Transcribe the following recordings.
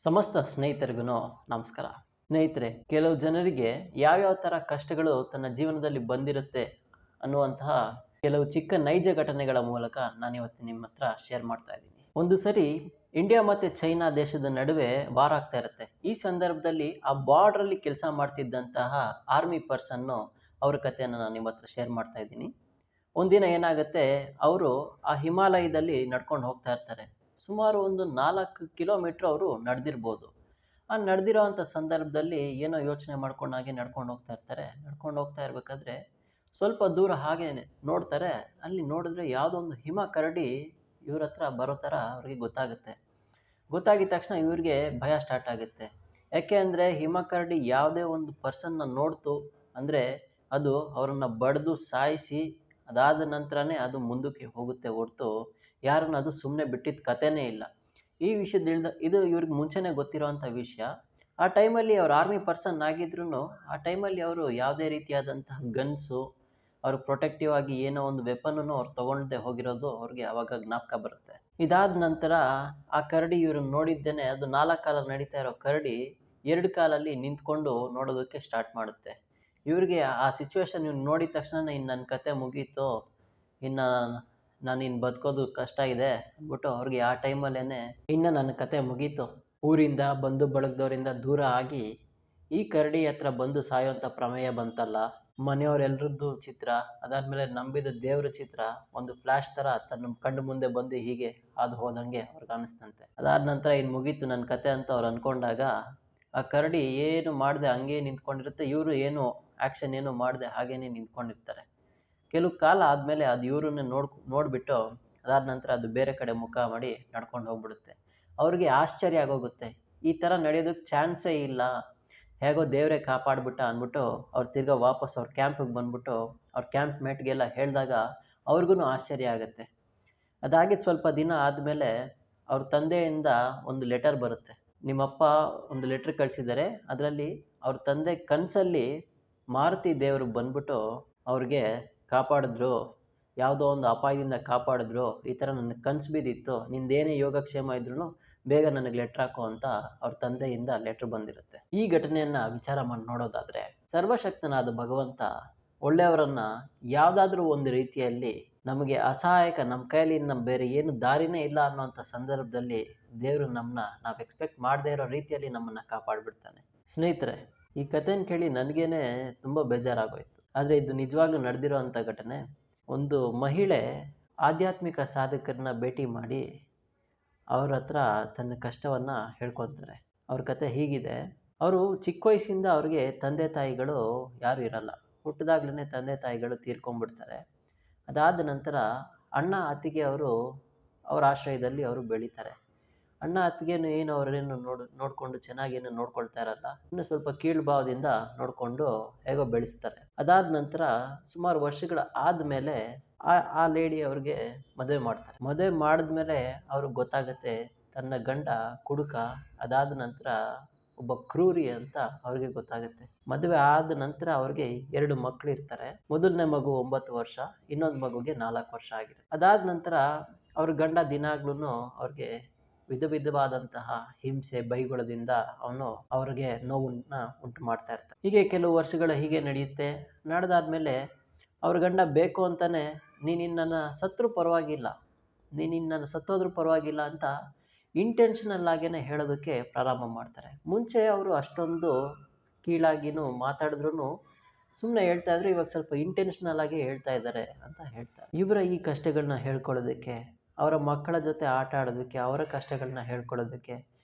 ಸಮಸ್ತ ಸ್ನೇಹಿತರಿಗೂ ನಮಸ್ಕಾರ. ಸ್ನೇಹಿತರೆ, ಕೆಲವು ಜನರಿಗೆ ಯಾವ್ಯಾವ ಥರ ಕಷ್ಟಗಳು ತನ್ನ ಜೀವನದಲ್ಲಿ ಬಂದಿರುತ್ತೆ ಅನ್ನುವಂತಹ ಕೆಲವು ಚಿಕ್ಕ ನೈಜ ಘಟನೆಗಳ ಮೂಲಕ ನಾನಿವತ್ತು ನಿಮ್ಮ ಹತ್ರ ಶೇರ್ ಮಾಡ್ತಾ ಇದ್ದೀನಿ. ಒಂದು ಸರಿ ಇಂಡಿಯಾ ಮತ್ತು ಚೈನಾ ದೇಶದ ನಡುವೆ ವಾರ್ ಆಗ್ತಾ ಇರುತ್ತೆ. ಈ ಸಂದರ್ಭದಲ್ಲಿ ಆ ಬಾರ್ಡ್ರಲ್ಲಿ ಕೆಲಸ ಮಾಡ್ತಿದ್ದಂತಹ ಆರ್ಮಿ ಪರ್ಸನ್ನು ಅವ್ರ ಕಥೆಯನ್ನು ನಾನು ನಿಮ್ಮ ಹತ್ರ ಶೇರ್ ಮಾಡ್ತಾ ಇದ್ದೀನಿ. ಒಂದಿನ ಏನಾಗುತ್ತೆ, ಅವರು ಆ ಹಿಮಾಲಯದಲ್ಲಿ ನಡ್ಕೊಂಡು ಹೋಗ್ತಾ ಇರ್ತಾರೆ. ಸುಮಾರು ಒಂದು 4 ಕಿಲೋಮೀಟ್ರ್ ಅವರು ನಡೆದಿರ್ಬೋದು. ಆ ನಡೆದಿರೋವಂಥ ಸಂದರ್ಭದಲ್ಲಿ ಏನೋ ಯೋಚನೆ ಮಾಡ್ಕೊಂಡು ಹಾಗೆ ನಡ್ಕೊಂಡು ಹೋಗ್ತಾ ಇರ್ತಾರೆ. ನಡ್ಕೊಂಡು ಹೋಗ್ತಾ ಇರಬೇಕಾದ್ರೆ ಸ್ವಲ್ಪ ದೂರ ಹಾಗೆ ನೋಡ್ತಾರೆ. ಅಲ್ಲಿ ನೋಡಿದ್ರೆ ಯಾವುದೋ ಒಂದು ಹಿಮ ಕರಡಿ ಇವ್ರ ಹತ್ರ ಬರೋ ಥರ ಅವ್ರಿಗೆ ಗೊತ್ತಾಗುತ್ತೆ. ಗೊತ್ತಾಗಿದ ತಕ್ಷಣ ಇವ್ರಿಗೆ ಭಯ ಸ್ಟಾರ್ಟ್ ಆಗುತ್ತೆ. ಯಾಕೆ ಅಂದರೆ ಹಿಮ ಕರಡಿ ಯಾವುದೇ ಒಂದು ಪರ್ಸನ್ನ ನೋಡ್ತು ಅಂದರೆ ಅದು ಅವರನ್ನು ಬಡಿದು ಸಾಯಿಸಿ ಅದಾದ ನಂತರನೇ ಅದು ಮುಂದಕ್ಕೆ ಹೋಗುತ್ತೆ ಹೊರತು ಯಾರನ್ನು ಅದು ಸುಮ್ಮನೆ ಬಿಟ್ಟಿದ್ದ ಕಥೆನೇ ಇಲ್ಲ. ಈ ವಿಷಯದಿಂದ ಇದು ಇವ್ರಿಗೆ ಮುಂಚೆನೇ ಗೊತ್ತಿರೋವಂಥ ವಿಷಯ. ಆ ಟೈಮಲ್ಲಿ ಅವ್ರು ಆರ್ಮಿ ಪರ್ಸನ್ ಆಗಿದ್ರೂ ಆ ಟೈಮಲ್ಲಿ ಅವರು ಯಾವುದೇ ರೀತಿಯಾದಂತಹ ಗನ್ಸು, ಅವರು ಪ್ರೊಟೆಕ್ಟಿವ್ ಆಗಿ ಏನೋ ಒಂದು ವೆಪನನ್ನು ಅವ್ರು ತೊಗೊಳ್ದೆ ಹೋಗಿರೋದು ಅವ್ರಿಗೆ ಆವಾಗ ಜ್ಞಾಪಕ ಬರುತ್ತೆ. ಇದಾದ ನಂತರ ಆ ಕರಡಿ ಇವ್ರನ್ನ ನೋಡಿದ್ದೇನೆ, ಅದು 4 ಕಾಲಲ್ಲಿ ನಡೀತಾ ಇರೋ ಕರಡಿ 2 ಕಾಲಲ್ಲಿ ನಿಂತ್ಕೊಂಡು ನೋಡೋದಕ್ಕೆ ಸ್ಟಾರ್ಟ್ ಮಾಡುತ್ತೆ. ಇವ್ರಿಗೆ ಆ ಸಿಚುವೇಶನ್ ಇವ್ನು ನೋಡಿದ ತಕ್ಷಣ ಇನ್ನು ನನ್ನ ಕತೆ ಮುಗೀತು, ಇನ್ನು ನಾನಿನ್ನು ಬದುಕೋದು ಕಷ್ಟ ಇದೆ ಅಂದ್ಬಿಟ್ಟು ಅವ್ರಿಗೆ ಆ ಟೈಮಲ್ಲೇ ಇನ್ನು ನನ್ನ ಕತೆ ಮುಗೀತು, ಊರಿಂದ ಬಂಧು ಬಳಗದವರಿಂದ ದೂರ ಆಗಿ ಈ ಕರಡಿ ಹತ್ರ ಬಂದು ಸಾಯೋಂಥ ಪ್ರಮೇಯ ಬಂತಲ್ಲ, ಮನೆಯವರೆಲ್ಲರದ್ದು ಚಿತ್ರ, ಅದಾದಮೇಲೆ ನಂಬಿದ ದೇವ್ರ ಚಿತ್ರ ಒಂದು ಫ್ಲ್ಯಾಶ್ ಥರ ತನ್ನ ಕಣ್ಣು ಮುಂದೆ ಬಂದು ಹೀಗೆ ಹಾದು ಹೋದಂಗೆ ಅವ್ರಿಗೆ ಅನಿಸ್ತಂತೆ. ಅದಾದ ನಂತರ ಇನ್ನು ಮುಗೀತು ನನ್ನ ಕತೆ ಅಂತ ಅವ್ರು ಅಂದ್ಕೊಂಡಾಗ ಆ ಕರಡಿ ಏನು ಮಾಡದೆ ಹಂಗೆ ನಿಂತ್ಕೊಂಡಿರುತ್ತೆ. ಇವರು ಏನು ಆ್ಯಕ್ಷನ್ ಏನು ಮಾಡದೆ ಹಾಗೇನೆ ನಿಂತ್ಕೊಂಡಿರ್ತಾರೆ. ಕೆಲವು ಕಾಲ ಆದಮೇಲೆ ಅದು ಇವ್ರನ್ನ ನೋಡಿಬಿಟ್ಟು ಅದಾದ ನಂತರ ಅದು ಬೇರೆ ಕಡೆ ಮುಖ ಮಾಡಿ ನಡ್ಕೊಂಡು ಹೋಗ್ಬಿಡುತ್ತೆ. ಅವ್ರಿಗೆ ಆಶ್ಚರ್ಯ ಆಗೋಗುತ್ತೆ, ಈ ಥರ ನಡೆಯೋದಕ್ಕೆ ಚಾನ್ಸೇ ಇಲ್ಲ, ಹೇಗೋ ದೇವರೇ ಕಾಪಾಡಿಬಿಟ್ಟ ಅಂದ್ಬಿಟ್ಟು ಅವ್ರು ತಿರ್ಗಾ ವಾಪಸ್ ಅವ್ರ ಕ್ಯಾಂಪಿಗೆ ಬಂದ್ಬಿಟ್ಟು ಅವ್ರ ಕ್ಯಾಂಪ್ ಮೇಟ್ಗೆಲ್ಲ ಹೇಳಿದಾಗ ಅವ್ರಿಗೂ ಆಶ್ಚರ್ಯ ಆಗುತ್ತೆ. ಅದಾಗಿದ್ದು ಸ್ವಲ್ಪ ದಿನ ಆದಮೇಲೆ ಅವ್ರ ತಂದೆಯಿಂದ ಒಂದು ಲೆಟರ್ ಬರುತ್ತೆ. ನಿಮ್ಮಪ್ಪ ಒಂದು ಲೆಟ್ರ್ ಕಳಿಸಿದ್ದಾರೆ, ಅದರಲ್ಲಿ ಅವ್ರ ತಂದೆ ಕನಸಲ್ಲಿ ಮಾರುತಿ ದೇವರು ಬಂದ್ಬಿಟ್ಟು ಅವ್ರಿಗೆ ಕಾಪಾಡಿದ್ರು, ಯಾವುದೋ ಒಂದು ಅಪಾಯದಿಂದ ಕಾಪಾಡಿದ್ರು, ಈ ಥರ ನನಗೆ ಕನಸು ಬಿದ್ದಿತ್ತು, ನಿಂದೇನೇ ಯೋಗಕ್ಷೇಮ ಇದ್ರೂ ಬೇಗ ನನಗೆ ಲೆಟ್ರ್ ಹಾಕು ಅಂತ ಅವ್ರ ತಂದೆಯಿಂದ ಲೆಟ್ರ್ ಬಂದಿರುತ್ತೆ. ಈ ಘಟನೆಯನ್ನು ವಿಚಾರ ಮಾಡಿ ನೋಡೋದಾದರೆ, ಸರ್ವಶಕ್ತನಾದ ಭಗವಂತ ಒಳ್ಳೆಯವರನ್ನು ಯಾವುದಾದ್ರೂ ಒಂದು ರೀತಿಯಲ್ಲಿ ನಮಗೆ ಅಸಹಾಯಕ, ನಮ್ಮ ಕೈಯಲ್ಲಿ ನಮ್ಮ ಬೇರೆ ಏನು ದಾರಿನೇ ಇಲ್ಲ ಅನ್ನೋಂಥ ಸಂದರ್ಭದಲ್ಲಿ ದೇವರು ನಾವು ಎಕ್ಸ್ಪೆಕ್ಟ್ ಮಾಡದೇ ಇರೋ ರೀತಿಯಲ್ಲಿ ನಮ್ಮನ್ನು ಕಾಪಾಡಿಬಿಡ್ತಾನೆ. ಸ್ನೇಹಿತರೆ, ಈ ಕಥೆನ ಕೇಳಿ ನನಗೇನೆ ತುಂಬ ಬೇಜಾರಾಗೋಯ್ತು. ಆದರೆ ಇದು ನಿಜವಾಗ್ಲೂ ನಡೆದಿರೋ ಅಂಥ ಘಟನೆ. ಒಂದು ಮಹಿಳೆ ಆಧ್ಯಾತ್ಮಿಕ ಸಾಧಕರನ್ನ ಭೇಟಿ ಮಾಡಿ ಅವ್ರ ಹತ್ರ ತನ್ನ ಕಷ್ಟವನ್ನು ಹೇಳ್ಕೊತಾರೆ. ಅವ್ರ ಕತೆ ಹೀಗಿದೆ. ಅವರು ಚಿಕ್ಕ ವಯಸ್ಸಿಂದ ಅವ್ರಿಗೆ ತಂದೆ ತಾಯಿಗಳು ಯಾರೂ ಇರಲ್ಲ. ಹುಟ್ಟಿದಾಗ್ಲೇ ತಂದೆ ತಾಯಿಗಳು ತೀರ್ಕೊಂಡ್ಬಿಡ್ತಾರೆ. ಅದಾದ ನಂತರ ಅಣ್ಣ ಅತ್ತಿಗೆ ಅವರು ಅವ್ರ ಆಶ್ರಯದಲ್ಲಿ ಅವರು ಬೆಳೀತಾರೆ. ಅಣ್ಣ ಅತ್ತಿಗೆನೂ ಏನು ಅವರೇನು ನೋಡಿಕೊಂಡು ಚೆನ್ನಾಗೇನು ನೋಡ್ಕೊಳ್ತಾ ಇರಲ್ಲ, ಇನ್ನು ಸ್ವಲ್ಪ ಕೀಳ್ಭಾವದಿಂದ ನೋಡಿಕೊಂಡು ಹೇಗೋ ಬೆಳೆಸ್ತಾರೆ. ಅದಾದ ನಂತರ ಸುಮಾರು ವರ್ಷಗಳ ಆದಮೇಲೆ ಆ ಲೇಡಿ ಅವ್ರಿಗೆ ಮದುವೆ ಮಾಡ್ತಾರೆ. ಮದುವೆ ಮಾಡಿದ್ಮೇಲೆ ಅವ್ರಿಗೆ ಗೊತ್ತಾಗುತ್ತೆ ತನ್ನ ಗಂಡ ಕುಡುಕ, ಅದಾದ ನಂತರ ಒಬ್ಬ ಕ್ರೂರಿ ಅಂತ ಅವ್ರಿಗೆ ಗೊತ್ತಾಗುತ್ತೆ. ಮದುವೆ ಆದ ನಂತರ ಅವ್ರಿಗೆ 2 ಮಕ್ಕಳು ಇರ್ತಾರೆ. ಮೊದಲನೇ ಮಗು 9 ವರ್ಷ, ಇನ್ನೊಂದು ಮಗುಗೆ 4 ವರ್ಷ ಆಗಿದೆ. ಅದಾದ ನಂತರ ಅವ್ರ ಗಂಡ ದಿನಾಗ್ಲೂ ಅವ್ರಿಗೆ ವಿಧವಾದಂತಹ ಹಿಂಸೆ ಬೈಗುಳದಿಂದ ಅವನು ಅವ್ರಿಗೆ ನೋವನ್ನ ಉಂಟು ಮಾಡ್ತಾ ಇರ್ತಾನೆ. ಹೀಗೆ ಕೆಲವು ವರ್ಷಗಳ ಹೀಗೆ ನಡೆಯುತ್ತೆ. ನಡೆದಾದ್ಮೇಲೆ ಅವ್ರ ಗಂಡ ಬೇಕು ಅಂತಾನೆ ನೀನಿನ್ನ ಸತ್ರೂ ಪರವಾಗಿಲ್ಲ, ನೀನಿನ್ನ ಸತ್ತೋದ್ರೂ ಪರವಾಗಿಲ್ಲ ಅಂತ ಇಂಟೆನ್ಷನಲ್ ಆಗೇನೆ ಹೇಳೋದಕ್ಕೆ ಪ್ರಾರಂಭ ಮಾಡ್ತಾರೆ. ಮುಂಚೆ ಅವರು ಅಷ್ಟೊಂದು ಕೀಳಾಗಿನೂ ಮಾತಾಡಿದ್ರೂ ಸುಮ್ಮನೆ ಹೇಳ್ತಾ ಇದ್ರು, ಇವಾಗ ಸ್ವಲ್ಪ ಇಂಟೆನ್ಷನಲ್ ಆಗಿ ಹೇಳ್ತಾ ಇದ್ದಾರೆ ಅಂತ ಹೇಳ್ತಾರೆ. ಇವರ ಈ ಕಷ್ಟಗಳನ್ನ ಹೇಳ್ಕೊಳ್ಳೋದಕ್ಕೆ, ಅವರ ಮಕ್ಕಳ ಜೊತೆ ಆಟ ಆಡೋದಕ್ಕೆ, ಅವರ ಕಷ್ಟಗಳನ್ನ ಹೇಳ್ಕೊಳ್ಳೋದಕ್ಕೆ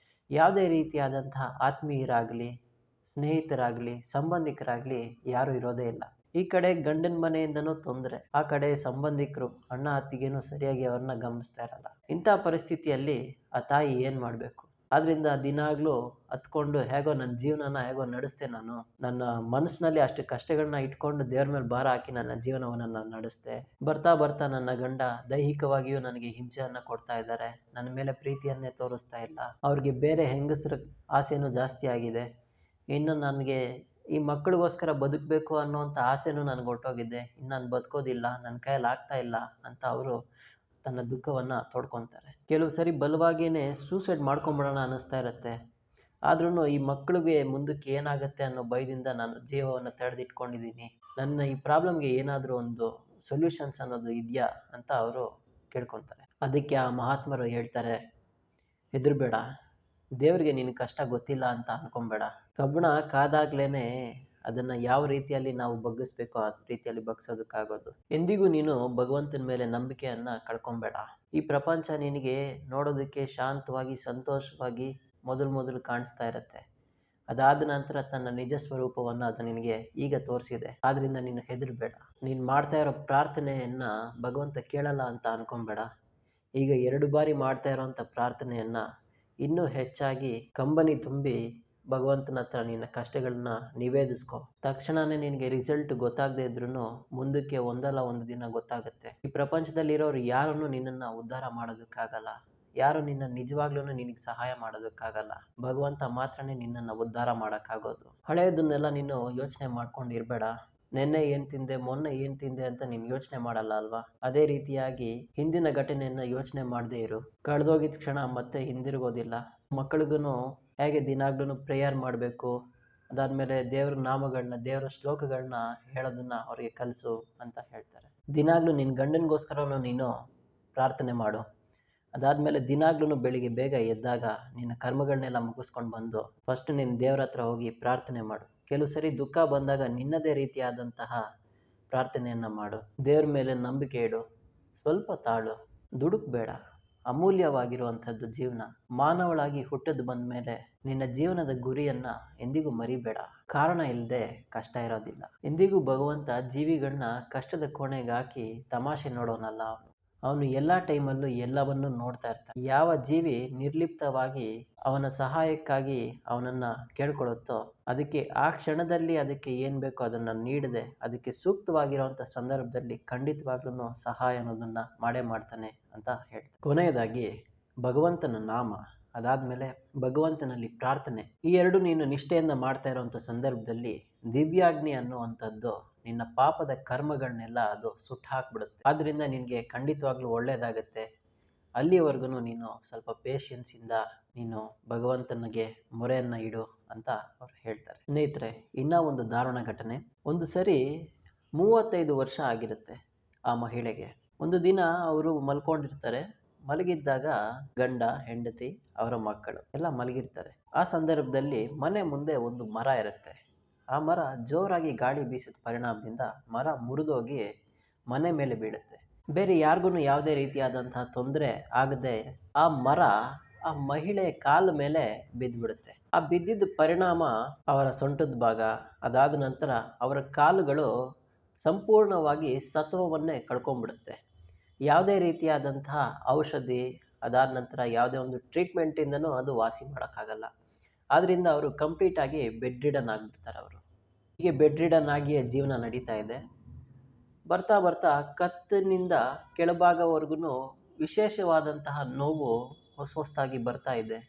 ಯಾವುದೇ ರೀತಿಯಾದಂತಹ ಆತ್ಮೀಯರಾಗಲಿ, ಸ್ನೇಹಿತರಾಗಲಿ, ಸಂಬಂಧಿಕರಾಗಲಿ ಯಾರೂ ಇರೋದೇ ಇಲ್ಲ. ಈ ಕಡೆ ಗಂಡನ ಮನೆಯಿಂದನೂ ತೊಂದರೆ, ಆ ಕಡೆ ಸಂಬಂಧಿಕರು ಅಣ್ಣ ಅತ್ತಿಗೆನೂ ಸರಿಯಾಗಿ ಅವ್ರನ್ನ ಗಮನಿಸ್ತಾ ಇರಲ್ಲ. ಇಂಥ ಪರಿಸ್ಥಿತಿಯಲ್ಲಿ ಆ ತಾಯಿ ಏನು ಮಾಡಬೇಕು? ಆದ್ದರಿಂದ ದಿನಾಗ್ಲೂ ಹತ್ಕೊಂಡು ಹೇಗೋ ನನ್ನ ಜೀವನನ ಹೇಗೋ ನಡೆಸ್ದೆ. ನಾನು ನನ್ನ ಮನಸ್ಸಿನಲ್ಲಿ ಅಷ್ಟು ಕಷ್ಟಗಳನ್ನ ಇಟ್ಕೊಂಡು ದೇವ್ರ ಮೇಲೆ ಭಾರ ಹಾಕಿ ನನ್ನ ಜೀವನವನ್ನು ನಾನು ನಡೆಸ್ದೆ. ಬರ್ತಾ ನನ್ನ ಗಂಡ ದೈಹಿಕವಾಗಿಯೂ ನನಗೆ ಹಿಂಸೆಯನ್ನು ಕೊಡ್ತಾ ಇದ್ದಾರೆ, ನನ್ನ ಮೇಲೆ ಪ್ರೀತಿಯನ್ನೇ ತೋರಿಸ್ತಾ ಇಲ್ಲ, ಅವ್ರಿಗೆ ಬೇರೆ ಹೆಂಗಸರ ಆಸೆನೂ ಜಾಸ್ತಿ ಆಗಿದೆ, ಇನ್ನು ನನಗೆ ಈ ಮಕ್ಕಳಿಗೋಸ್ಕರ ಬದುಕಬೇಕು ಅನ್ನೋಂಥ ಆಸೆನೂ ನನಗೆ ಹೊರಟೋಗಿದೆ, ಇನ್ನು ನಾನು ಬದುಕೋದಿಲ್ಲ, ನನ್ನ ಕೈಯಲ್ಲಿ ಆಗ್ತಾ ಇಲ್ಲ ಅಂತ ಅವರು ತನ್ನ ದುಃಖವನ್ನು ತೋಡ್ಕೊತಾರೆ. ಕೆಲವು ಸರಿ ಬಲವಾಗಿಯೇ ಸೂಸೈಡ್ ಮಾಡ್ಕೊಂಬಿಡೋಣ ಅನ್ನಿಸ್ತಾ ಇರುತ್ತೆ. ಆದ್ರೂ ಈ ಮಕ್ಕಳಿಗೆ ಮುಂದಕ್ಕೆ ಏನಾಗುತ್ತೆ ಅನ್ನೋ ಭಯದಿಂದ ನಾನು ಜೀವವನ್ನು ತಡೆದಿಟ್ಕೊಂಡಿದ್ದೀನಿ. ನನ್ನ ಈ ಪ್ರಾಬ್ಲಮ್ಗೆ ಏನಾದರೂ ಒಂದು ಸೊಲ್ಯೂಷನ್ಸ್ ಅನ್ನೋದು ಇದೆಯಾ ಅಂತ ಅವರು ಕೇಳ್ಕೊತಾರೆ. ಅದಕ್ಕೆ ಆ ಮಹಾತ್ಮರು ಹೇಳ್ತಾರೆ, ಹೆದರಬೇಡ, ದೇವರಿಗೆ ನಿನ್ನ ಕಷ್ಟ ಗೊತ್ತಿಲ್ಲ ಅಂತ ಅನ್ಕೊಬೇಡ. ಕಬ್ಬಣ ಕಾದಾಗ್ಲೇ ಅದನ್ನು ಯಾವ ರೀತಿಯಲ್ಲಿ ನಾವು ಬಗ್ಗಿಸ್ಬೇಕೋ ಆ ರೀತಿಯಲ್ಲಿ ಬಗ್ಸೋದಕ್ಕಾಗೋದು. ಎಂದಿಗೂ ನೀನು ಭಗವಂತನ ಮೇಲೆ ನಂಬಿಕೆಯನ್ನು ಕಳ್ಕೊಬೇಡ. ಈ ಪ್ರಪಂಚ ನಿನಗೆ ನೋಡೋದಕ್ಕೆ ಶಾಂತವಾಗಿ ಸಂತೋಷವಾಗಿ ಮೊದಲು ಕಾಣಿಸ್ತಾ ಇರುತ್ತೆ. ಅದಾದ ನಂತರ ತನ್ನ ನಿಜ ಸ್ವರೂಪವನ್ನು ಅದು ನಿನಗೆ ಈಗ ತೋರಿಸಿದೆ. ಆದ್ದರಿಂದ ನೀನು ಹೆದರಬೇಡ. ನೀನು ಮಾಡ್ತಾ ಇರೋ ಪ್ರಾರ್ಥನೆಯನ್ನು ಭಗವಂತ ಕೇಳಲ್ಲ ಅಂತ ಅನ್ಕೊಬೇಡ. ಈಗ 2 ಬಾರಿ ಮಾಡ್ತಾ ಇರೋವಂಥ ಪ್ರಾರ್ಥನೆಯನ್ನು ಇನ್ನೂ ಹೆಚ್ಚಾಗಿ ಕಂಬನಿ ತುಂಬಿ ಭಗವಂತನ ಹತ್ರ ನಿನ್ನ ಕಷ್ಟಗಳನ್ನ ನಿವೇದಿಸ್ಕೊ. ತಕ್ಷಣವೇ ನಿನಗೆ ರಿಸಲ್ಟ್ ಗೊತ್ತಾಗದೇ ಇದ್ರೂ ಮುಂದಕ್ಕೆ ಒಂದಲ್ಲ ಒಂದು ದಿನ ಗೊತ್ತಾಗುತ್ತೆ. ಈ ಪ್ರಪಂಚದಲ್ಲಿರೋರು ಯಾರನ್ನು ನಿನ್ನನ್ನು ಉದ್ಧಾರ ಮಾಡೋದಕ್ಕಾಗಲ್ಲ. ಯಾರು ನಿನ್ನ ನಿಜವಾಗ್ಲೂ ನಿನಗೆ ಸಹಾಯ ಮಾಡೋದಕ್ಕಾಗಲ್ಲ. ಭಗವಂತ ಮಾತ್ರನೇ ನಿನ್ನನ್ನು ಉದ್ಧಾರ ಮಾಡೋಕ್ಕಾಗೋದು. ಹಳೆಯದನ್ನೆಲ್ಲ ನೀನು ಯೋಚನೆ ಮಾಡ್ಕೊಂಡಿರಬೇಡ. ನೆನ್ನೆ ಏನು ತಿಂದೆ, ಮೊನ್ನೆ ಏನು ತಿಂದೆ ಅಂತ ನೀನು ಯೋಚನೆ ಮಾಡಲ್ಲ ಅಲ್ವಾ? ಅದೇ ರೀತಿಯಾಗಿ ಹಿಂದಿನ ಘಟನೆಯನ್ನು ಯೋಚನೆ ಮಾಡದೇ ಇರು. ಕಳೆದೋಗಿದ್ದ ಕ್ಷಣ ಮತ್ತೆ ಹಿಂದಿರುಗೋದಿಲ್ಲ. ಮಕ್ಕಳಿಗೂ ಹೇಗೆ ದಿನಾಗ್ಲೂ ಪ್ರೇಯರ್ ಮಾಡಬೇಕು, ಅದಾದಮೇಲೆ ದೇವ್ರ ನಾಮಗಳನ್ನ, ದೇವರ ಶ್ಲೋಕಗಳನ್ನ ಹೇಳೋದನ್ನು ಅವರಿಗೆ ಕಲಿಸು ಅಂತ ಹೇಳ್ತಾರೆ. ದಿನಾಗ್ಲೂ ನಿನ್ನ ಗಂಡನಿಗೋಸ್ಕರನೂ ನೀನು ಪ್ರಾರ್ಥನೆ ಮಾಡು. ಅದಾದಮೇಲೆ ದಿನಾಗ್ಲೂ ಬೆಳಿಗ್ಗೆ ಬೇಗ ಎದ್ದಾಗ ನಿನ್ನ ಕರ್ಮಗಳನ್ನೆಲ್ಲ ಮುಗಿಸ್ಕೊಂಡು ಬಂದು ಫಸ್ಟ್ ನಿನ್ನ ದೇವ್ರ ಹತ್ರ ಹೋಗಿ ಪ್ರಾರ್ಥನೆ ಮಾಡು. ಕೆಲವು ಸರಿ ದುಃಖ ಬಂದಾಗ ನಿನ್ನದೇ ರೀತಿಯಾದಂತಹ ಪ್ರಾರ್ಥನೆಯನ್ನು ಮಾಡು. ದೇವ್ರ ಮೇಲೆ ನಂಬಿಕೆ ಇಡು. ಸ್ವಲ್ಪ ತಾಳು, ದುಡುಕ್ಬೇಡ. ಅಮೂಲ್ಯವಾಗಿರುವಂಥದ್ದು ಜೀವನ. ಮಾನವಳಾಗಿ ಹುಟ್ಟಿದು ಬಂದ ಮೇಲೆ ನಿನ್ನ ಜೀವನದ ಗುರಿಯನ್ನು ಎಂದಿಗೂ ಮರಿಬೇಡ. ಕಾರಣ ಇಲ್ಲದೆ ಕಷ್ಟ ಇರೋದಿಲ್ಲ. ಎಂದಿಗೂ ಭಗವಂತ ಜೀವಿಗಳನ್ನ ಕಷ್ಟದ ಕೋಣೆಗೆ ಹಾಕಿ ತಮಾಷೆ ನೋಡೋನಲ್ಲ. ಅವನು ಎಲ್ಲ ಟೈಮಲ್ಲೂ ಎಲ್ಲವನ್ನೂ ನೋಡ್ತಾ ಇರ್ತಾನೆ. ಯಾವ ಜೀವಿ ನಿರ್ಲಿಪ್ತವಾಗಿ ಅವನ ಸಹಾಯಕ್ಕಾಗಿ ಅವನನ್ನು ಕೇಳ್ಕೊಳ್ಳುತ್ತೋ ಅದಕ್ಕೆ ಆ ಕ್ಷಣದಲ್ಲಿ ಅದಕ್ಕೆ ಏನು ಬೇಕೋ ಅದನ್ನು ನೀಡದೆ ಅದಕ್ಕೆ ಸೂಕ್ತವಾಗಿರುವಂಥ ಸಂದರ್ಭದಲ್ಲಿ ಖಂಡಿತವಾಗ್ಲೂ ಸಹಾಯ ಅನ್ನೋದನ್ನು ಮಾಡೇ ಮಾಡ್ತಾನೆ ಅಂತ ಹೇಳ್ತಾರೆ. ಕೊನೆಯದಾಗಿ ಭಗವಂತನ ನಾಮ, ಅದಾದಮೇಲೆ ಭಗವಂತನಲ್ಲಿ ಪ್ರಾರ್ಥನೆ, ಈ ಎರಡು ನೀನು ನಿಷ್ಠೆಯಿಂದ ಮಾಡ್ತಾ ಇರೋವಂಥ ಸಂದರ್ಭದಲ್ಲಿ ದಿವ್ಯಾಗ್ನಿ ಅನ್ನುವಂಥದ್ದು ನಿನ್ನ ಪಾಪದ ಕರ್ಮಗಳನ್ನೆಲ್ಲ ಅದು ಸುಟ್ಟು ಹಾಕ್ಬಿಡುತ್ತೆ. ಆದ್ದರಿಂದ ನಿನಗೆ ಖಂಡಿತವಾಗ್ಲೂ ಒಳ್ಳೆಯದಾಗತ್ತೆ. ಅಲ್ಲಿವರೆಗೂ ನೀನು ಸ್ವಲ್ಪ ಪೇಷನ್ಸಿಂದ ನೀನು ಭಗವಂತನಿಗೆ ಮೊರೆಯನ್ನು ಇಡು ಅಂತ ಅವ್ರು ಹೇಳ್ತಾರೆ. ಸ್ನೇಹಿತರೆ, ಇನ್ನೂ ಒಂದು ದಾರುಣ ಘಟನೆ. ಒಂದು ಸರಿ 35 ವರ್ಷ ಆಗಿರುತ್ತೆ ಆ ಮಹಿಳೆಗೆ. ಒಂದು ದಿನ ಅವರು ಮಲ್ಕೊಂಡಿರ್ತಾರೆ. ಮಲಗಿದ್ದಾಗ ಗಂಡ, ಹೆಂಡತಿ, ಅವರ ಮಕ್ಕಳು ಎಲ್ಲ ಮಲಗಿರ್ತಾರೆ. ಆ ಸಂದರ್ಭದಲ್ಲಿ ಮನೆ ಮುಂದೆ ಒಂದು ಮರ ಇರುತ್ತೆ. ಆ ಮರ ಜೋರಾಗಿ ಗಾಳಿ ಬೀಸಿದ ಪರಿಣಾಮದಿಂದ ಮರ ಮುರಿದೋಗಿ ಮನೆ ಮೇಲೆ ಬೀಳುತ್ತೆ. ಬೇರೆ ಯಾರಿಗೂ ಯಾವುದೇ ರೀತಿಯಾದಂತಹ ತೊಂದರೆ ಆಗದೆ ಆ ಮರ ಆ ಮಹಿಳೆಯ ಕಾಲ ಮೇಲೆ ಬಿದ್ದುಬಿಡುತ್ತೆ. ಆ ಬಿದ್ದಿದ್ದ ಪರಿಣಾಮ ಅವರ ಸೊಂಟದ ಭಾಗ, ಅದಾದ ನಂತರ ಅವರ ಕಾಲುಗಳು ಸಂಪೂರ್ಣವಾಗಿ ಸತ್ವವನ್ನೇ ಕಳ್ಕೊಂಡ್ಬಿಡುತ್ತೆ. ಯಾವುದೇ ರೀತಿಯಾದಂತಹ ಔಷಧಿ, ಅದಾದ ನಂತರ ಯಾವುದೇ ಒಂದು ಟ್ರೀಟ್ಮೆಂಟಿಂದನೂ ಅದು ವಾಸಿ ಮಾಡೋಕ್ಕಾಗಲ್ಲ. ಆದ್ದರಿಂದ ಅವರು ಕಂಪ್ಲೀಟಾಗಿ ಬೆಡ್ ರಿಡನ್ ಆಗಿಬಿಡ್ತಾರೆ. ಅವರು ಹೀಗೆ ಬೆಡ್ ರಿಡನ್ ಆಗಿಯೇ ಜೀವನ ನಡೀತಾ ಇದೆ. ಬರ್ತಾ ಬರ್ತಾ ಕತ್ತಿನಿಂದ ಕೆಳಭಾಗವರೆಗೂ ವಿಶೇಷವಾದಂತಹ ನೋವು ಹೊಸದಾಗಿ ಬರ್ತಾ ಇದೆ.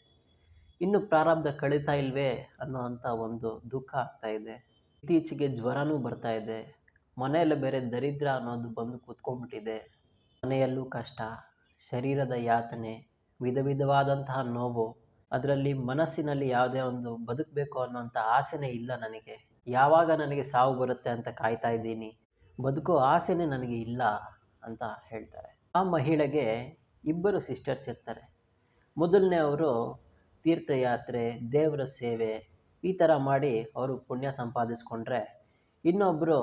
ಇನ್ನು ಪ್ರಾರಬ್ಧ ಕಳೀತಾ ಇಲ್ವೇ ಅನ್ನೋವಂಥ ಒಂದು ದುಃಖ ಆಗ್ತಾ ಇದೆ. ಇತ್ತೀಚೆಗೆ ಜ್ವರನೂ ಬರ್ತಾ ಇದೆ. ಮನೆಯಲ್ಲಿ ಬೇರೆ ದರಿದ್ರ ಅನ್ನೋದು ಬಂದು ಕೂತ್ಕೊಂಡ್ಬಿಟ್ಟಿದೆ. ಮನೆಯಲ್ಲೂ ಕಷ್ಟ, ಶರೀರದ ಯಾತನೆ, ವಿಧವಾದಂತಹ ನೋವು. ಅದರಲ್ಲಿ ಮನಸ್ಸಿನಲ್ಲಿ ಯಾವುದೇ ಒಂದು ಬದುಕಬೇಕು ಅನ್ನೋಂಥ ಆಸೆನೇ ಇಲ್ಲ ನನಗೆ. ಯಾವಾಗ ನನಗೆ ಸಾವು ಬರುತ್ತೆ ಅಂತ ಕಾಯ್ತಾ ಇದ್ದೀನಿ. ಬದುಕೋ ಆಸೆನೇ ನನಗೆ ಇಲ್ಲ ಅಂತ ಹೇಳ್ತಾರೆ. ಆ ಮಹಿಳೆಗೆ 2 ಸಿಸ್ಟರ್ಸ್ ಇರ್ತಾರೆ. ಮೊದಲನೇ ಅವರು ತೀರ್ಥಯಾತ್ರೆ, ದೇವರ ಸೇವೆ ಈ ಥರ ಮಾಡಿ ಅವರು ಪುಣ್ಯ ಸಂಪಾದಿಸ್ಕೊಂಡ್ರೆ, ಇನ್ನೊಬ್ಬರು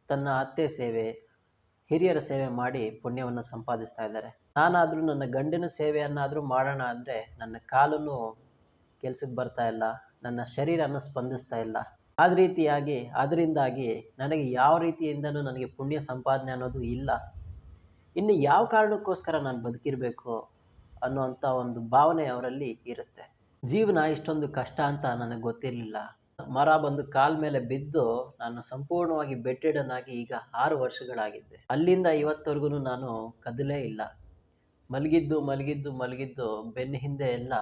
ತನ್ನ ಅತ್ತೆ ಸೇವೆ, ಹಿರಿಯರ ಸೇವೆ ಮಾಡಿ ಪುಣ್ಯವನ್ನು ಸಂಪಾದಿಸ್ತಾ ಇದ್ದಾರೆ. ನಾನಾದರೂ ನನ್ನ ಗಂಡಿನ ಸೇವೆಯನ್ನಾದರೂ ಮಾಡೋಣ ಅಂದರೆ ನನ್ನ ಕಾಲೂ ಕೆಲಸಕ್ಕೆ ಬರ್ತಾ ಇಲ್ಲ, ನನ್ನ ಶರೀರನೂ ಸ್ಪಂದಿಸ್ತಾ ಇಲ್ಲ. ಅದರಿಂದಾಗಿ ನನಗೆ ಯಾವ ರೀತಿಯಿಂದನೂ ನನಗೆ ಪುಣ್ಯ ಸಂಪಾದನೆ ಅನ್ನೋದು ಇಲ್ಲ. ಇನ್ನು ಯಾವ ಕಾರಣಕ್ಕೋಸ್ಕರ ನಾನು ಬದುಕಿರಬೇಕು ಅನ್ನೋವಂಥ ಒಂದು ಭಾವನೆ ಅವರಲ್ಲಿ ಇರುತ್ತೆ. ಜೀವನ ಇಷ್ಟೊಂದು ಕಷ್ಟ ಅಂತ ನನಗೆ ಗೊತ್ತಿರಲಿಲ್ಲ. ಮರ ಬಂದು ಕಾಲ ಮೇಲೆ ಬಿದ್ದು ನಾನು ಸಂಪೂರ್ಣವಾಗಿ ಬೆಡ್ ರಿಡನ್ ಆಗಿ ಈಗ 6 ವರ್ಷಗಳಾಗಿದ್ದೆ. ಅಲ್ಲಿಂದ ಇವತ್ತವರೆಗೂ ನಾನು ಕದಲೇ ಇಲ್ಲ. ಮಲಗಿದ್ದು ಬೆನ್ನ ಹಿಂದೆ ಎಲ್ಲ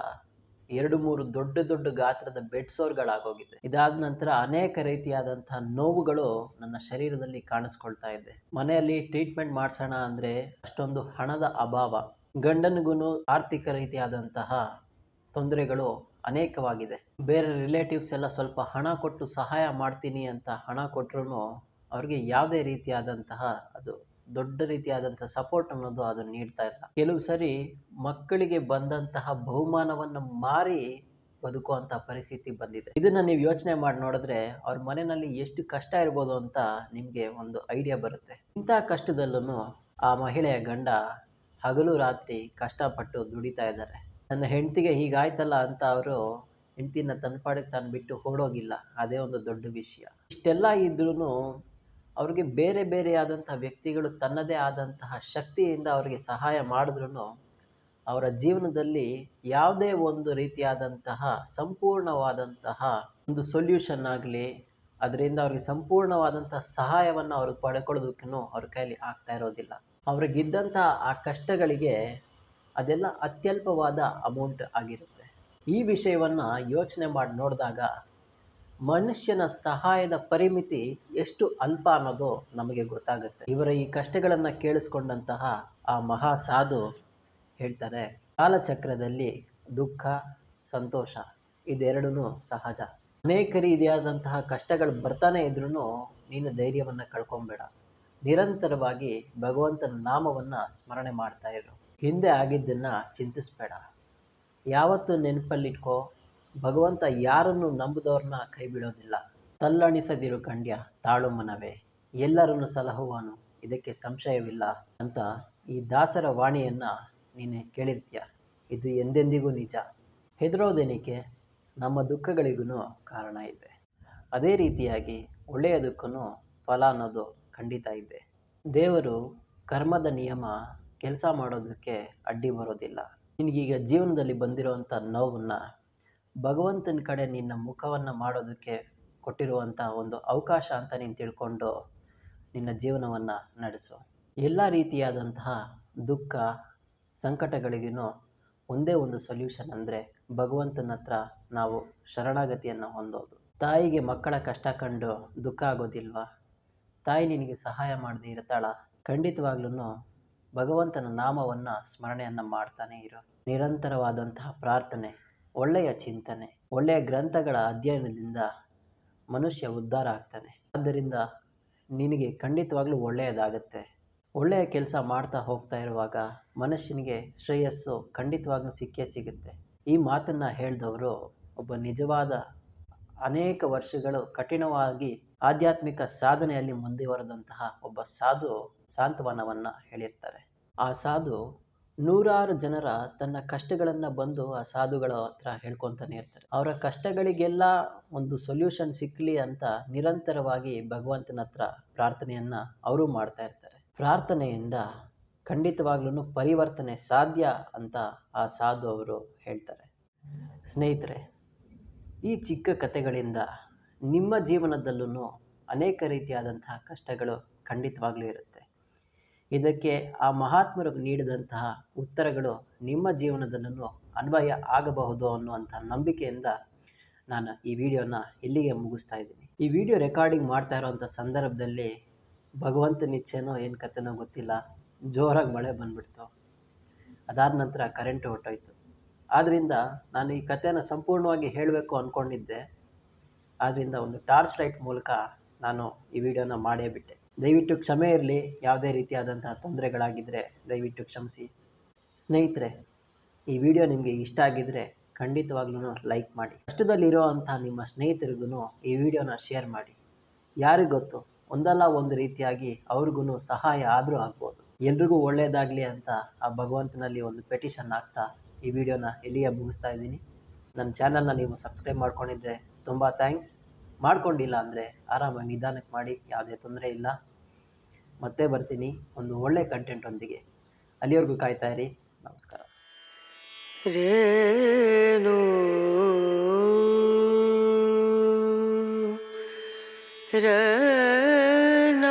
2-3 ದೊಡ್ಡ ಗಾತ್ರದ ಬೆಡ್ ಸೋರ್ಗಳಾಗೋಗಿದೆ. ಇದಾದ ನಂತರ ಅನೇಕ ರೀತಿಯಾದಂತಹ ನೋವುಗಳು ನನ್ನ ಶರೀರದಲ್ಲಿ ಕಾಣಿಸ್ಕೊಳ್ತಾ ಇದೆ. ಮನೆಯಲ್ಲಿ ಟ್ರೀಟ್ಮೆಂಟ್ ಮಾಡಿಸೋಣ ಅಂದರೆ ಅಷ್ಟೊಂದು ಹಣದ ಅಭಾವ, ಗಂಡನಿಗೂ ಆರ್ಥಿಕ ರೀತಿಯಾದಂತಹ ತೊಂದರೆಗಳು ಅನೇಕವಾಗಿದೆ. ಬೇರೆ ರಿಲೇಟಿವ್ಸ್ ಎಲ್ಲ ಸ್ವಲ್ಪ ಹಣ ಕೊಟ್ಟು ಸಹಾಯ ಮಾಡ್ತೀನಿ ಅಂತ ಹಣ ಕೊಟ್ರೂ ಅವ್ರಿಗೆ ಯಾವುದೇ ರೀತಿಯಾದಂತಹ ಅದು ದೊಡ್ಡ ರೀತಿಯಾದಂತಹ ಸಪೋರ್ಟ್ ಅನ್ನೋದು ಅದು ನೀಡ್ತಾ ಇಲ್ಲ. ಕೆಲವು ಸರಿ ಮಕ್ಕಳಿಗೆ ಬಂದಂತಹ ಬಹುಮಾನವನ್ನು ಮಾರಿ ಬದುಕುವಂಥ ಪರಿಸ್ಥಿತಿ ಬಂದಿದೆ. ಇದನ್ನ ನೀವು ಯೋಚನೆ ಮಾಡಿ ನೋಡಿದ್ರೆ ಅವ್ರ ಮನೆಯಲ್ಲಿ ಎಷ್ಟು ಕಷ್ಟ ಇರ್ಬೋದು ಅಂತ ನಿಮಗೆ ಒಂದು ಐಡಿಯಾ ಬರುತ್ತೆ. ಇಂಥ ಕಷ್ಟದಲ್ಲೂ ಆ ಮಹಿಳೆಯ ಗಂಡ ಹಗಲು ರಾತ್ರಿ ಕಷ್ಟಪಟ್ಟು ದುಡಿತಾ ಇದ್ದಾರೆ. ನನ್ನ ಹೆಂಡತಿಗೆ ಹೀಗಾಯ್ತಲ್ಲ ಅಂತ ಅವರು ಹೆಂಡತಿನ ತನ್ನ ಪಾಡಿಗೆ ತಾನು ಬಿಟ್ಟು ಓಡೋಗಿಲ್ಲ. ಅದೇ ಒಂದು ದೊಡ್ಡ ವಿಷಯ. ಇಷ್ಟೆಲ್ಲ ಇದ್ರೂ ಅವ್ರಿಗೆ ಬೇರೆ ಬೇರೆಯಾದಂತಹ ವ್ಯಕ್ತಿಗಳು ತನ್ನದೇ ಆದಂತಹ ಶಕ್ತಿಯಿಂದ ಅವರಿಗೆ ಸಹಾಯ ಮಾಡಿದ್ರೂ ಅವರ ಜೀವನದಲ್ಲಿ ಯಾವುದೇ ಒಂದು ರೀತಿಯಾದಂತಹ ಸಂಪೂರ್ಣವಾದಂತಹ ಒಂದು ಸೊಲ್ಯೂಷನ್ ಆಗಲಿ, ಅದರಿಂದ ಅವ್ರಿಗೆ ಸಂಪೂರ್ಣವಾದಂತಹ ಸಹಾಯವನ್ನು ಅವರು ಪಡ್ಕೊಳ್ಳೋದಕ್ಕೂ ಅವ್ರ ಕೈಲಿ ಆಗ್ತಾ ಇರೋದಿಲ್ಲ. ಅವ್ರಿಗಿದ್ದಂಥ ಆ ಕಷ್ಟಗಳಿಗೆ ಅದೆಲ್ಲ ಅತ್ಯಲ್ಪವಾದ ಅಮೌಂಟ್ ಆಗಿರುತ್ತೆ. ಈ ವಿಷಯವನ್ನು ಯೋಚನೆ ಮಾಡಿ ನೋಡಿದಾಗ ಮನುಷ್ಯನ ಸಹಾಯದ ಪರಿಮಿತಿ ಎಷ್ಟು ಅಲ್ಪ ಅನ್ನೋದು ನಮಗೆ ಗೊತ್ತಾಗುತ್ತೆ. ಇವರ ಈ ಕಷ್ಟಗಳನ್ನು ಕೇಳಿಸ್ಕೊಂಡಂತಹ ಆ ಮಹಾ ಸಾಧು ಹೇಳ್ತಾರೆ, ಕಾಲಚಕ್ರದಲ್ಲಿ ದುಃಖ ಸಂತೋಷ ಇದೆರಡೂ ಸಹಜ. ಅನೇಕ ರೀತಿಯಾದಂತಹ ಕಷ್ಟಗಳು ಬರ್ತಾನೆ ಇದ್ರೂ ನೀನು ಧೈರ್ಯವನ್ನು ಕಳ್ಕೊಬೇಡ. ನಿರಂತರವಾಗಿ ಭಗವಂತನ ನಾಮವನ್ನು ಸ್ಮರಣೆ ಮಾಡ್ತಾ ಇರು. ಹಿಂದೆ ಆಗಿದ್ದನ್ನು ಚಿಂತಿಸಬೇಡ. ಯಾವತ್ತೂ ನೆನಪಲ್ಲಿಟ್ಕೋ, ಭಗವಂತ ಯಾರನ್ನು ನಂಬಿದವ್ರನ್ನ ಕೈ ಬಿಡೋದಿಲ್ಲ. ತಲ್ಲಣಿಸದಿರು ಕಂಡ್ಯ ತಾಳು ಮನವೇ, ಎಲ್ಲರನ್ನು ಸಲಹುವನು ಇದಕ್ಕೆ ಸಂಶಯವಿಲ್ಲ ಅಂತ ಈ ದಾಸರ ವಾಣಿಯನ್ನು ನೀನು ಕೇಳಿರ್ತೀಯ. ಇದು ಎಂದೆಂದಿಗೂ ನಿಜ. ಹೆದರೋದೇನಿಕೆ, ನಮ್ಮ ದುಃಖಗಳಿಗೂ ಕಾರಣ ಇದೆ. ಅದೇ ರೀತಿಯಾಗಿ ಒಳ್ಳೆಯದಕ್ಕೂ ಫಲ ಅನ್ನೋದು ಖಂಡಿತ ಇದೆ. ದೇವರು ಕರ್ಮದ ನಿಯಮ ಕೆಲಸ ಮಾಡೋದಕ್ಕೆ ಅಡ್ಡಿ ಬರೋದಿಲ್ಲ. ನಿನಗೀಗ ಜೀವನದಲ್ಲಿ ಬಂದಿರೋವಂಥ ನೋವನ್ನು ಭಗವಂತನ ಕಡೆ ನಿನ್ನ ಮುಖವನ್ನು ಮಾಡೋದಕ್ಕೆ ಕೊಟ್ಟಿರುವಂಥ ಒಂದು ಅವಕಾಶ ಅಂತ ನೀನು ತಿಳ್ಕೊಂಡು ನಿನ್ನ ಜೀವನವನ್ನು ನಡೆಸು. ಎಲ್ಲ ರೀತಿಯಾದಂತಹ ದುಃಖ ಸಂಕಟಗಳಿಗೂ ಒಂದೇ ಒಂದು ಸೊಲ್ಯೂಷನ್ ಅಂದರೆ ಭಗವಂತನ ಹತ್ರ ನಾವು ಶರಣಾಗತಿಯನ್ನು ಹೊಂದೋದು. ತಾಯಿಗೆ ಮಕ್ಕಳ ಕಷ್ಟ ಕಂಡು ದುಃಖ ಆಗೋದಿಲ್ವಾ? ತಾಯಿ ನಿನಗೆ ಸಹಾಯ ಮಾಡದೆ ಇರ್ತಾಳ? ಖಂಡಿತವಾಗ್ಲೂ ಭಗವಂತನ ನಾಮವನ್ನು ಸ್ಮರಣೆಯನ್ನು ಮಾಡ್ತಾನೆ ಇರು. ನಿರಂತರವಾದಂತಹ ಪ್ರಾರ್ಥನೆ, ಒಳ್ಳೆಯ ಚಿಂತನೆ, ಒಳ್ಳೆಯ ಗ್ರಂಥಗಳ ಅಧ್ಯಯನದಿಂದ ಮನುಷ್ಯ ಉದ್ಧಾರ ಆಗ್ತಾನೆ. ಆದ್ದರಿಂದ ನಿನಗೆ ಖಂಡಿತವಾಗ್ಲೂ ಒಳ್ಳೆಯದಾಗತ್ತೆ. ಒಳ್ಳೆಯ ಕೆಲಸ ಮಾಡ್ತಾ ಹೋಗ್ತಾ ಇರುವಾಗ ಮನುಷ್ಯನಿಗೆ ಶ್ರೇಯಸ್ಸು ಖಂಡಿತವಾಗ್ಲೂ ಸಿಕ್ಕೇ ಸಿಗುತ್ತೆ. ಈ ಮಾತನ್ನು ಹೇಳಿದವರು ಒಬ್ಬ ನಿಜವಾದ ಅನೇಕ ವರ್ಷಗಳು ಕಠಿಣವಾಗಿ ಆಧ್ಯಾತ್ಮಿಕ ಸಾಧನೆಯಲ್ಲಿ ಮುಂದುವರೆದಂತಹ ಒಬ್ಬ ಸಾಧು ಸಾಂತ್ವನವನ್ನು ಹೇಳಿರ್ತಾರೆ. ಆ ಸಾಧು ನೂರಾರು ಜನರ ತನ್ನ ಕಷ್ಟಗಳನ್ನು ಬಂದು ಆ ಸಾಧುಗಳ ಹತ್ರ ಹೇಳ್ಕೊತಾನೆ ಇರ್ತಾರೆ. ಅವರ ಕಷ್ಟಗಳಿಗೆಲ್ಲ ಒಂದು ಸೊಲ್ಯೂಷನ್ ಸಿಕ್ಕಲಿ ಅಂತ ನಿರಂತರವಾಗಿ ಭಗವಂತನ ಹತ್ರ ಪ್ರಾರ್ಥನೆಯನ್ನು ಅವರು ಮಾಡ್ತಾ ಇರ್ತಾರೆ. ಪ್ರಾರ್ಥನೆಯಿಂದ ಖಂಡಿತವಾಗ್ಲೂ ಪರಿವರ್ತನೆ ಸಾಧ್ಯ ಅಂತ ಆ ಸಾಧು ಅವರು ಹೇಳ್ತಾರೆ. ಸ್ನೇಹಿತರೆ, ಈ ಚಿಕ್ಕ ಕಥೆಗಳಿಂದ ನಿಮ್ಮ ಜೀವನದಲ್ಲೂ ಅನೇಕ ರೀತಿಯಾದಂತಹ ಕಷ್ಟಗಳು ಖಂಡಿತವಾಗ್ಲೂ ಇರುತ್ತೆ. ಇದಕ್ಕೆ ಆ ಮಹಾತ್ಮರು ನೀಡಿದಂತಹ ಉತ್ತರಗಳು ನಿಮ್ಮ ಜೀವನದಲ್ಲೂ ಅನ್ವಯ ಆಗಬಹುದು ಅನ್ನುವಂಥ ನಂಬಿಕೆಯಿಂದ ನಾನು ಈ ವಿಡಿಯೋನ ಇಲ್ಲಿಗೆ ಮುಗಿಸ್ತಾ ಇದ್ದೀನಿ. ಈ ವಿಡಿಯೋ ರೆಕಾರ್ಡಿಂಗ್ ಮಾಡ್ತಾ ಇರೋವಂಥ ಸಂದರ್ಭದಲ್ಲಿ ಭಗವಂತನ ಇಚ್ಛೆನೋ ಏನು ಕಥೆನೋ ಗೊತ್ತಿಲ್ಲ, ಜೋರಾಗಿ ಮಳೆ ಬಂದುಬಿಡ್ತು. ಅದಾದ ನಂತರ ಕರೆಂಟ್ ಹೊರಟೋಯ್ತು. ಆದ್ದರಿಂದ ನಾನು ಈ ಕಥೆನ ಸಂಪೂರ್ಣವಾಗಿ ಹೇಳಬೇಕು ಅಂದ್ಕೊಂಡಿದ್ದೆ. ಆದ್ದರಿಂದ ಒಂದು ಟಾರ್ಚ್ ಲೈಟ್ ಮೂಲಕ ನಾನು ಈ ವಿಡಿಯೋನ ಮಾಡೇ ಬಿಟ್ಟೆ. ದಯವಿಟ್ಟು ಕ್ಷಮೆ ಇರಲಿ. ಯಾವುದೇ ರೀತಿಯಾದಂತಹ ತೊಂದರೆಗಳಾಗಿದ್ದರೆ ದಯವಿಟ್ಟು ಕ್ಷಮಿಸಿ. ಸ್ನೇಹಿತರೆ, ಈ ವಿಡಿಯೋ ನಿಮಗೆ ಇಷ್ಟ ಆಗಿದ್ದರೆ ಖಂಡಿತವಾಗ್ಲೂ ಲೈಕ್ ಮಾಡಿ. ಕಷ್ಟದಲ್ಲಿರೋ ಅಂಥ ನಿಮ್ಮ ಸ್ನೇಹಿತರಿಗೂ ಈ ವಿಡಿಯೋನ ಶೇರ್ ಮಾಡಿ. ಯಾರಿಗೆ ಗೊತ್ತು, ಒಂದಲ್ಲ ಒಂದು ರೀತಿಯಾಗಿ ಅವ್ರಿಗೂ ಸಹಾಯ ಆದರೂ ಆಗ್ಬೋದು. ಎಲ್ರಿಗೂ ಒಳ್ಳೆಯದಾಗಲಿ ಅಂತ ಆ ಭಗವಂತನಲ್ಲಿ ಒಂದು ಪೆಟಿಷನ್ ಆಗ್ತಾ ಈ ವಿಡಿಯೋನ ಇಲ್ಲಿಗೆ ಮುಗಿಸ್ತಾ ಇದ್ದೀನಿ. ನನ್ನ ಚಾನಲ್ನ ನೀವು ಸಬ್ಸ್ಕ್ರೈಬ್ ಮಾಡ್ಕೊಂಡಿದ್ದರೆ ತುಂಬ ಥ್ಯಾಂಕ್ಸ್. ಮಾಡ್ಕೊಂಡಿಲ್ಲ ಅಂದರೆ ಆರಾಮಾಗಿ ನಿಧಾನಕ್ಕೆ ಮಾಡಿ, ಯಾವುದೇ ತೊಂದರೆ ಇಲ್ಲ. ಮತ್ತೆ ಬರ್ತೀನಿ ಒಂದು ಒಳ್ಳೆ ಕಂಟೆಂಟ್ ಒಂದಿಗೆ. ಅಲ್ಲಿವರೆಗೂ ಕಾಯ್ತಾ ಇರಿ. ನಮಸ್ಕಾರ. ರೇನು ರನ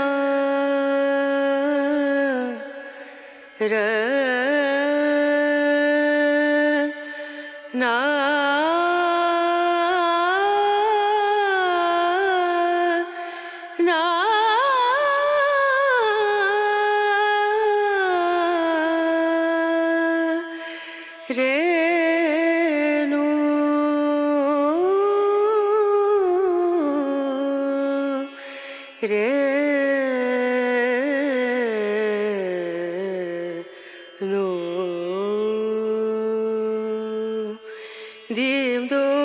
ರೇನು re no dim do